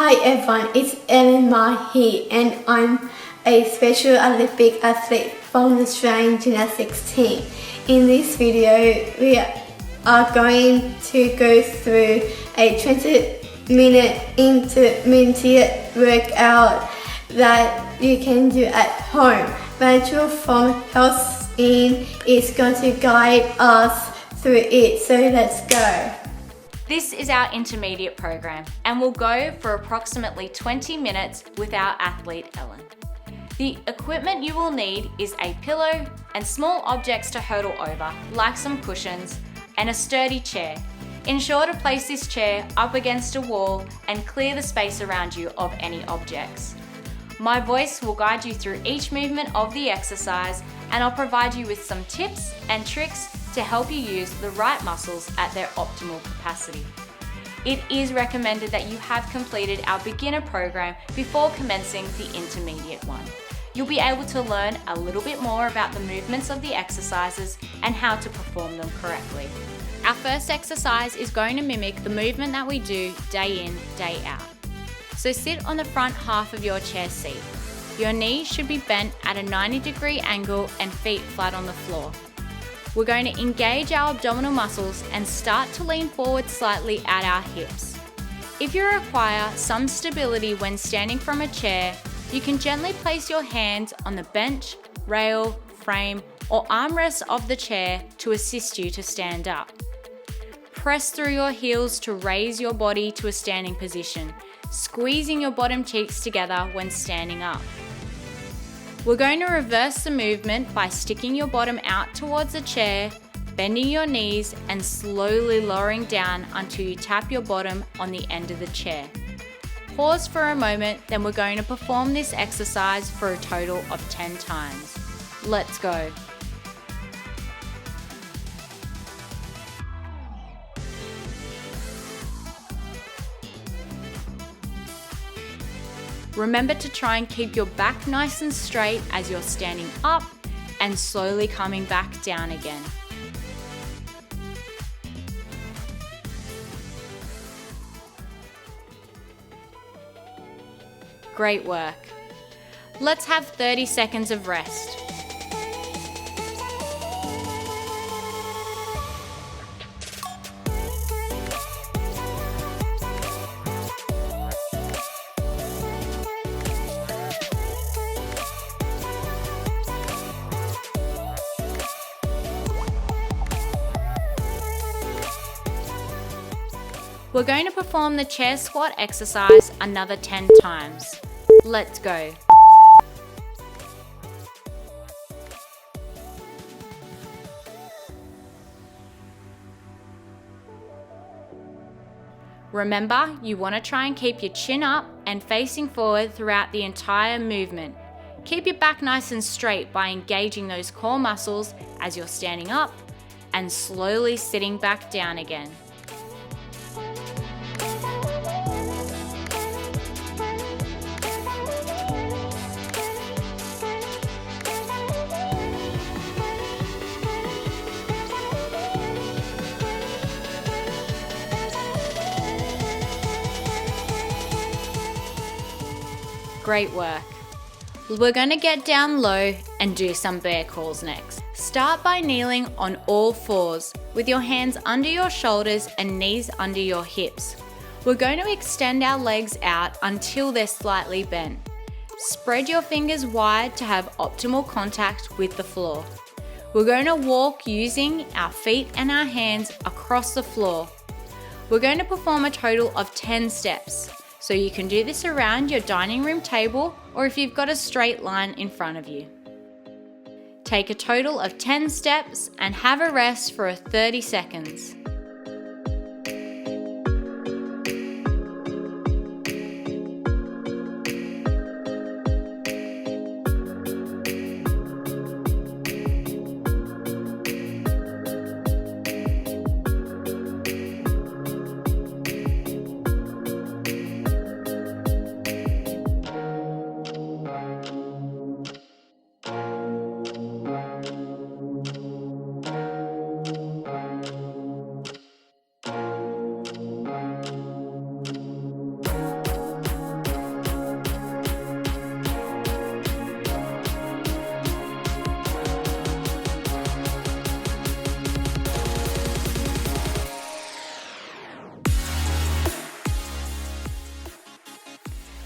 Hi everyone, it's Maher here and I'm a Special Olympic athlete from the Australian gymnastics team. In this video, we are going to go through a 20-minute intermediate workout that you can do at home. Rachel from Health In is going to guide us through it, so let's go. This is our intermediate program and we'll go for approximately 20 minutes with our athlete Ellen. The equipment you will need is a pillow and small objects to hurdle over, like some cushions, and a sturdy chair. Ensure to place this chair up against a wall and clear the space around you of any objects. My voice will guide you through each movement of the exercise, and I'll provide you with some tips and tricks to help you use the right muscles at their optimal capacity. It is recommended that you have completed our beginner program before commencing the intermediate one. You'll be able to learn a little bit more about the movements of the exercises and how to perform them correctly. Our first exercise is going to mimic the movement that we do day in, day out. So sit on the front half of your chair seat. Your knees should be bent at a 90-degree angle and feet flat on the floor. We're going to engage our abdominal muscles and start to lean forward slightly at our hips. If you require some stability when standing from a chair, you can gently place your hands on the bench, rail, frame, or armrest of the chair to assist you to stand up. Press through your heels to raise your body to a standing position, squeezing your bottom cheeks together when standing up. We're going to reverse the movement by sticking your bottom out towards the chair, bending your knees and slowly lowering down until you tap your bottom on the end of the chair. Pause for a moment, then we're going to perform this exercise for a total of 10 times. Let's go. Remember to try and keep your back nice and straight as you're standing up and slowly coming back down again. Great work. Let's have 30 seconds of rest. We're going to perform the chair squat exercise another 10 times. Let's go. Remember, you want to try and keep your chin up and facing forward throughout the entire movement. Keep your back nice and straight by engaging those core muscles as you're standing up and slowly sitting back down again. Great work. We're going to get down low and do some bear crawls next. Start by kneeling on all fours with your hands under your shoulders and knees under your hips. We're going to extend our legs out until they're slightly bent. Spread your fingers wide to have optimal contact with the floor. We're going to walk using our feet and our hands across the floor. We're going to perform a total of 10 steps. So you can do this around your dining room table or if you've got a straight line in front of you. Take a total of 10 steps and have a rest for 30 seconds.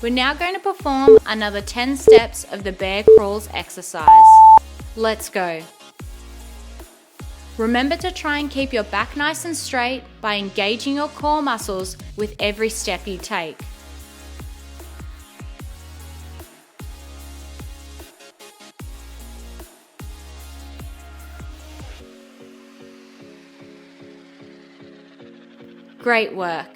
We're now going to perform another 10 steps of the bear crawls exercise. Let's go. Remember to try and keep your back nice and straight by engaging your core muscles with every step you take. Great work.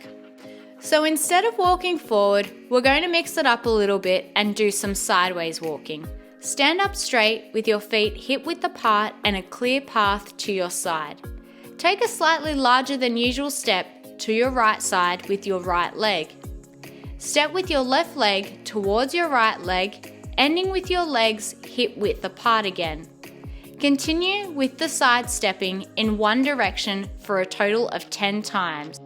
So instead of walking forward, we're going to mix it up a little bit and do some sideways walking. Stand up straight with your feet hip-width apart and a clear path to your side. Take a slightly larger than usual step to your right side with your right leg. Step with your left leg towards your right leg, ending with your legs hip-width apart again. Continue with the side stepping in one direction for a total of 10 times.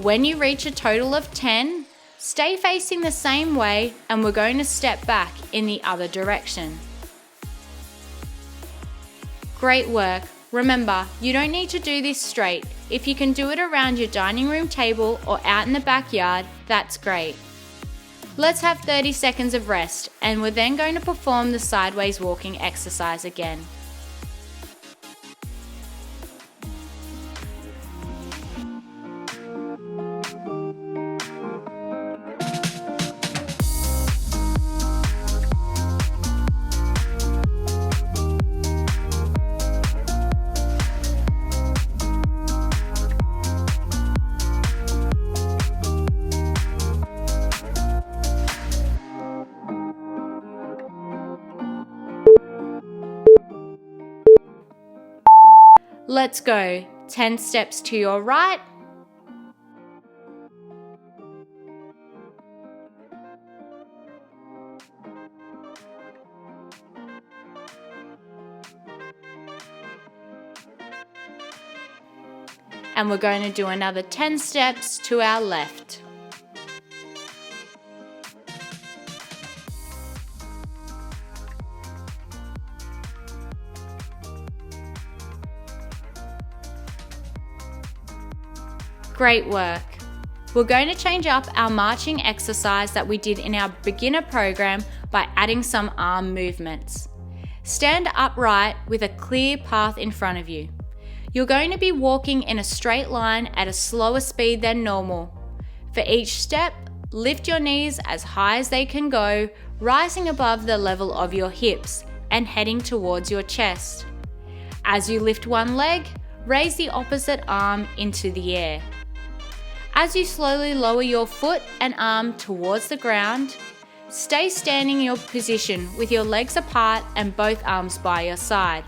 When you reach a total of 10, stay facing the same way and we're going to step back in the other direction. Great work. Remember, you don't need to do this straight. If you can do it around your dining room table or out in the backyard, that's great. Let's have 30 seconds of rest and we're then going to perform the sideways walking exercise again. Let's go. 10 steps to your right. And we're going to do another 10 steps to our left. Great work. We're going to change up our marching exercise that we did in our beginner program by adding some arm movements. Stand upright with a clear path in front of you. You're going to be walking in a straight line at a slower speed than normal. For each step, lift your knees as high as they can go, rising above the level of your hips and heading towards your chest. As you lift one leg, raise the opposite arm into the air. As you slowly lower your foot and arm towards the ground, stay standing in your position with your legs apart and both arms by your side.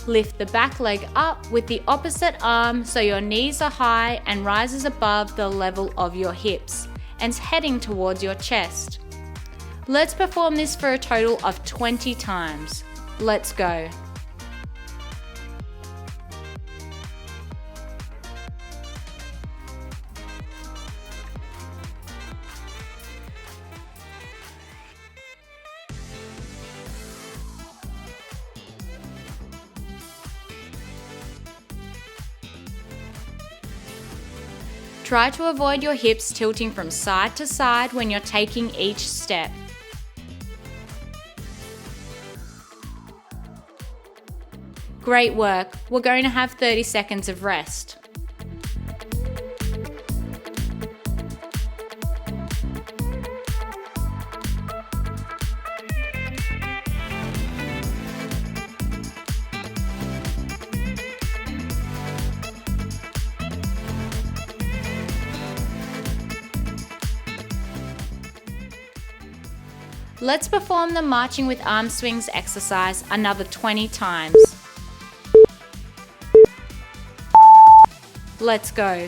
Lift the back leg up with the opposite arm so your knees are high and rises above the level of your hips and heading towards your chest. Let's perform this for a total of 20 times. Let's go. Try to avoid your hips tilting from side to side when you're taking each step. Great work. We're going to have 30 seconds of rest. Let's perform the marching with arm swings exercise another 20 times. Let's go.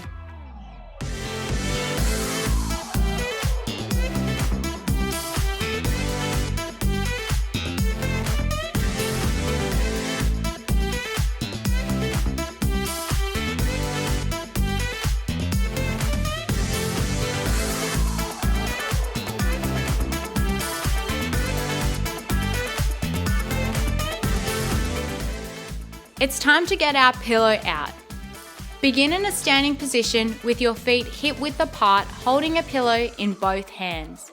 It's time to get our pillow out. Begin in a standing position with your feet hip-width apart, holding a pillow in both hands.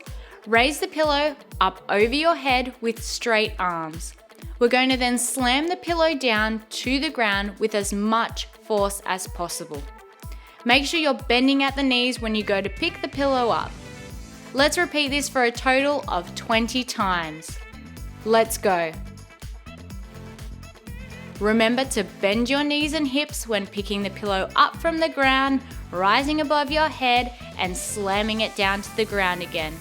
Raise the pillow up over your head with straight arms. We're going to then slam the pillow down to the ground with as much force as possible. Make sure you're bending at the knees when you go to pick the pillow up. Let's repeat this for a total of 20 times. Let's go. Remember to bend your knees and hips when picking the pillow up from the ground, rising above your head and slamming it down to the ground again.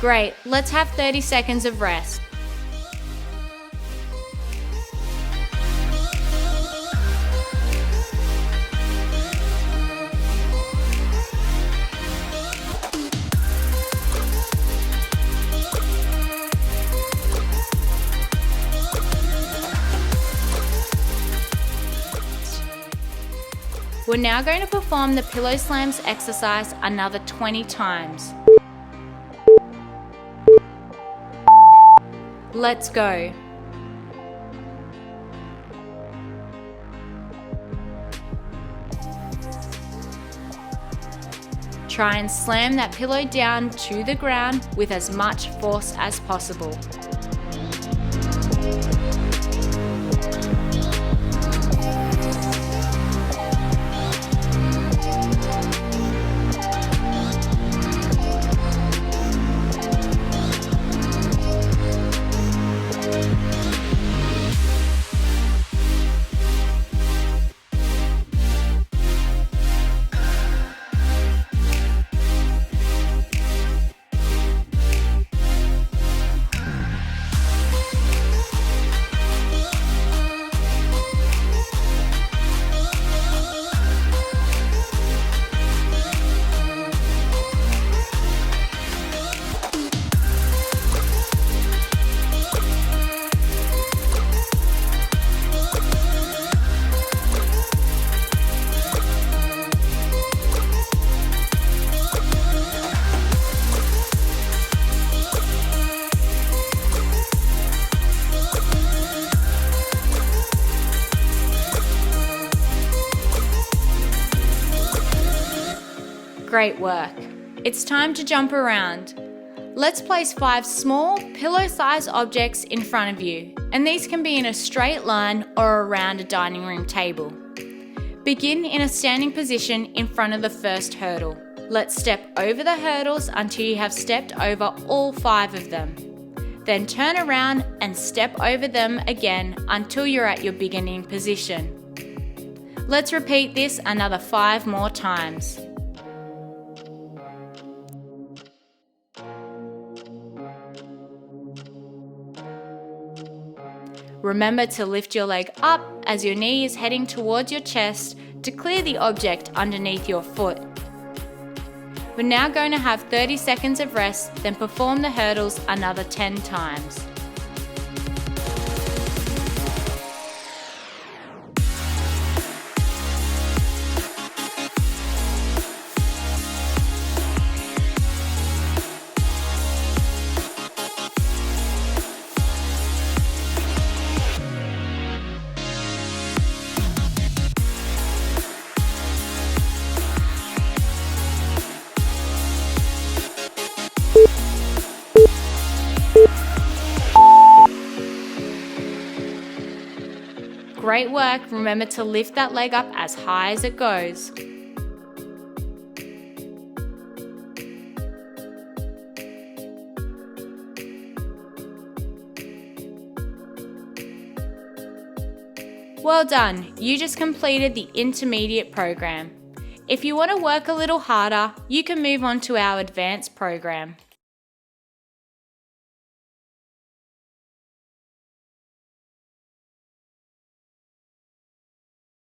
Great, let's have 30 seconds of rest. We're now going to perform the pillow slams exercise another 20 times. Let's go. Try and slam that pillow down to the ground with as much force as possible. Great work. It's time to jump around. Let's place 5 small pillow-sized objects in front of you, and these can be in a straight line or around a dining room table. Begin in a standing position in front of the first hurdle. Let's step over the hurdles until you have stepped over all 5 of them. Then turn around and step over them again until you're at your beginning position. Let's repeat this another 5 more times. Remember to lift your leg up as your knee is heading towards your chest to clear the object underneath your foot. We're now going to have 30 seconds of rest, then perform the hurdles another 10 times. Great work. Remember to lift that leg up as high as it goes. Well done, you just completed the intermediate program. If you want to work a little harder, you can move on to our advanced program.